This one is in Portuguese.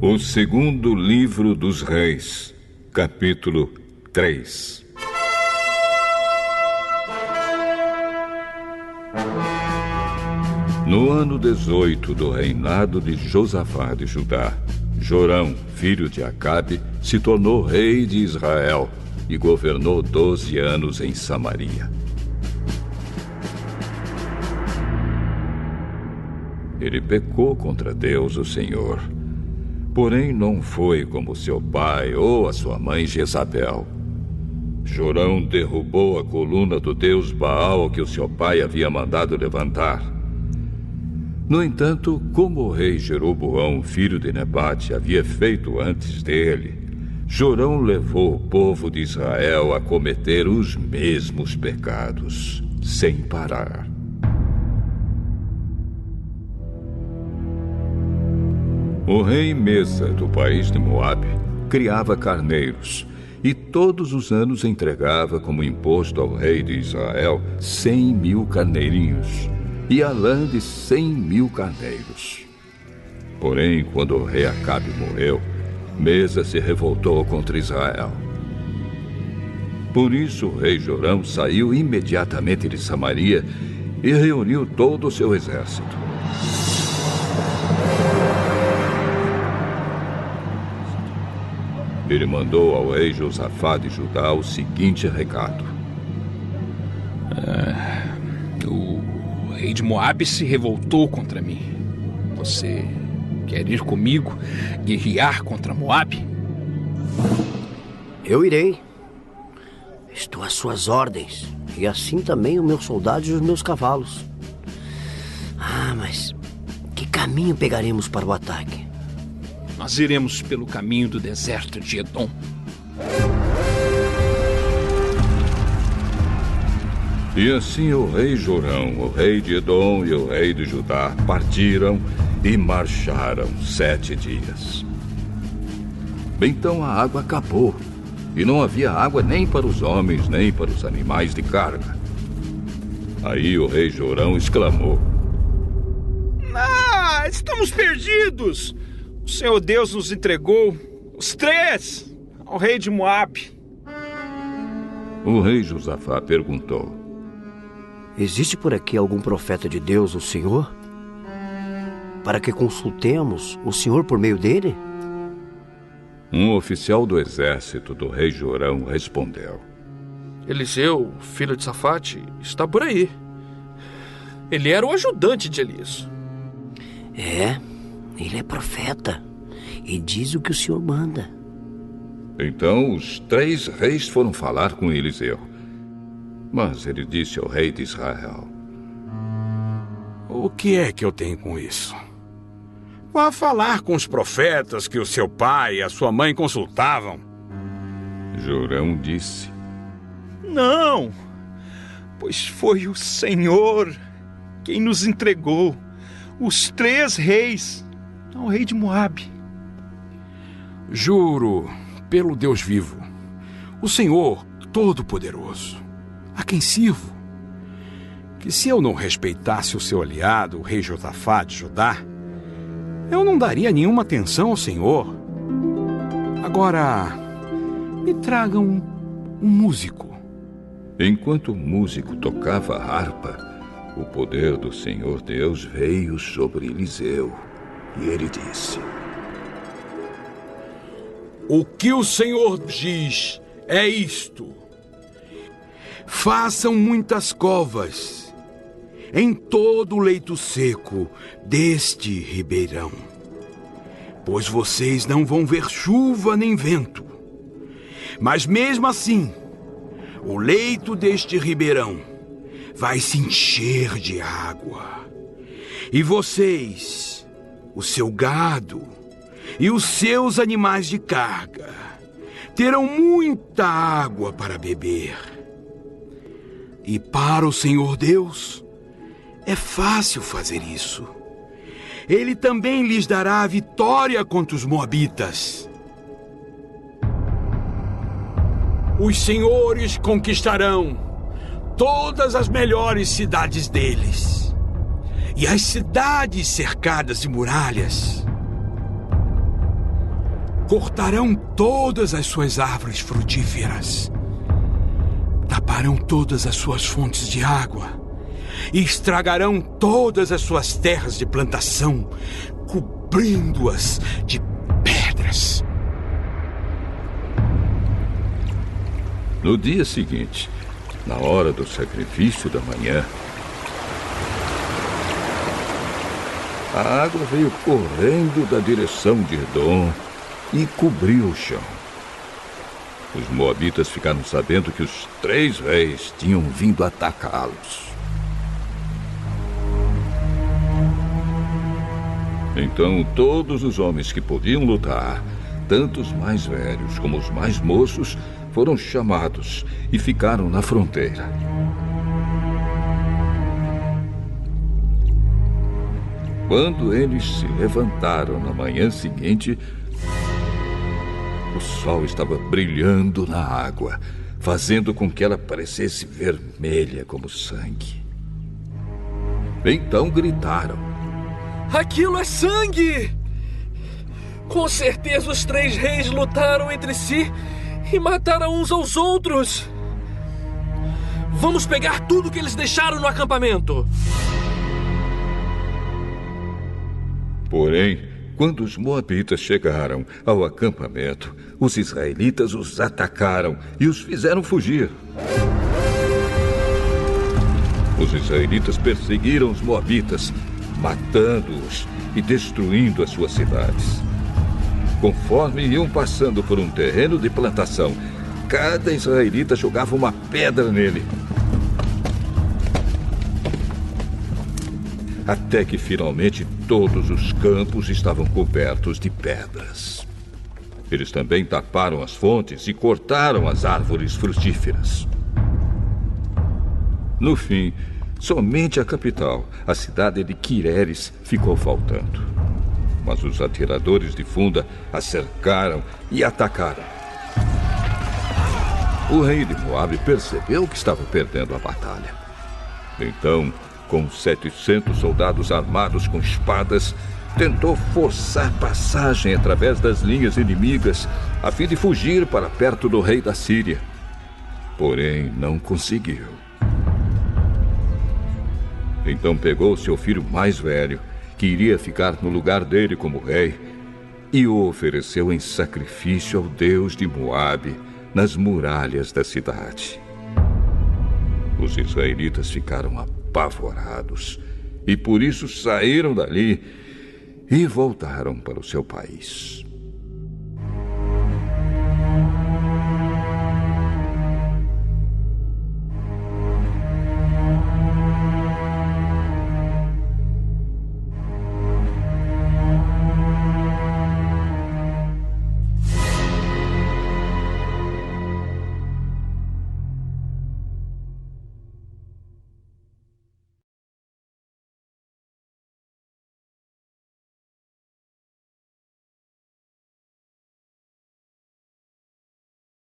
O segundo livro dos Reis, capítulo 3. No ano 18 do reinado de Josafá de Judá, Jorão, filho de Acabe, se tornou rei de Israel e governou 12 anos em Samaria. Ele pecou contra Deus, o Senhor. Porém, não foi como seu pai ou a sua mãe Jezabel. Jorão derrubou a coluna do deus Baal que o seu pai havia mandado levantar. No entanto, como o rei Jeroboão, filho de Nebate, havia feito antes dele, Jorão levou o povo de Israel a cometer os mesmos pecados, sem parar. O rei Mesa, do país de Moabe, criava carneiros e todos os anos entregava como imposto ao rei de Israel 100.000 carneirinhos e a lã de 100.000 carneiros. Porém, quando o rei Acabe morreu, Mesa se revoltou contra Israel. Por isso o rei Jorão saiu imediatamente de Samaria e reuniu todo o seu exército. Ele mandou ao rei Josafá de Judá o seguinte recado: O rei de Moabe se revoltou contra mim. Você quer ir comigo guerrear contra Moabe? Eu irei. Estou às suas ordens. E assim também os meus soldados e os meus cavalos. Mas que caminho pegaremos para o ataque? Nós iremos pelo caminho do deserto de Edom. E assim o rei Jorão, o rei de Edom e o rei de Judá partiram e marcharam 7 dias. Então a água acabou, e não havia água nem para os homens, nem para os animais de carga. Aí o rei Jorão exclamou: Estamos perdidos! O Senhor Deus nos entregou, os 3, ao rei de Moabe. O rei Josafá perguntou: Existe por aqui algum profeta de Deus, o Senhor? Para que consultemos o Senhor por meio dele? Um oficial do exército do rei Jorão respondeu: Eliseu, filho de Safate, está por aí. Ele era o ajudante de Elias. Ele é profeta e diz o que o Senhor manda. Então os 3 reis foram falar com Eliseu. Mas ele disse ao rei de Israel: O que é que eu tenho com isso? Vá falar com os profetas que o seu pai e a sua mãe consultavam. Jorão disse: Não, pois foi o Senhor quem nos entregou, os 3 reis, ao rei de Moabe. Juro pelo Deus vivo, o Senhor Todo-Poderoso, a quem sirvo, que se eu não respeitasse o seu aliado, o rei Josafá de Judá, eu não daria nenhuma atenção ao Senhor. Agora, me tragam um músico. Enquanto o músico tocava a harpa, o poder do Senhor Deus veio sobre Eliseu. E ele disse: O que o Senhor diz é isto: façam muitas covas em todo o leito seco deste ribeirão, pois vocês não vão ver chuva nem vento. Mas mesmo assim, o leito deste ribeirão vai se encher de água. E vocês, o seu gado e os seus animais de carga terão muita água para beber. E para o Senhor Deus é fácil fazer isso. Ele também lhes dará a vitória contra os moabitas. Os senhores conquistarão todas as melhores cidades deles, e as cidades cercadas de muralhas cortarão todas as suas árvores frutíferas, taparão todas as suas fontes de água e estragarão todas as suas terras de plantação, cobrindo-as de pedras. No dia seguinte, na hora do sacrifício da manhã, a água veio correndo da direção de Edom e cobriu o chão. Os moabitas ficaram sabendo que os 3 reis tinham vindo atacá-los. Então todos os homens que podiam lutar, tanto os mais velhos como os mais moços, foram chamados e ficaram na fronteira. Quando eles se levantaram na manhã seguinte, o sol estava brilhando na água, fazendo com que ela parecesse vermelha como sangue. Então gritaram: Aquilo é sangue! Com certeza os 3 reis lutaram entre si e mataram uns aos outros. Vamos pegar tudo que eles deixaram no acampamento. Porém, quando os moabitas chegaram ao acampamento, os israelitas os atacaram e os fizeram fugir. Os israelitas perseguiram os moabitas, matando-os e destruindo as suas cidades. Conforme iam passando por um terreno de plantação, cada israelita jogava uma pedra nele. Até que finalmente todos os campos estavam cobertos de pedras. Eles também taparam as fontes e cortaram as árvores frutíferas. No fim, somente a capital, a cidade de Quireres, ficou faltando. Mas os atiradores de funda a cercaram e atacaram. O rei de Moabe percebeu que estava perdendo a batalha. Então, com 700 soldados armados com espadas, tentou forçar passagem através das linhas inimigas a fim de fugir para perto do rei da Síria. Porém, não conseguiu. Então pegou seu filho mais velho, que iria ficar no lugar dele como rei, e o ofereceu em sacrifício ao deus de Moabe nas muralhas da cidade. Os israelitas ficaram apavorados e por isso saíram dali e voltaram para o seu país.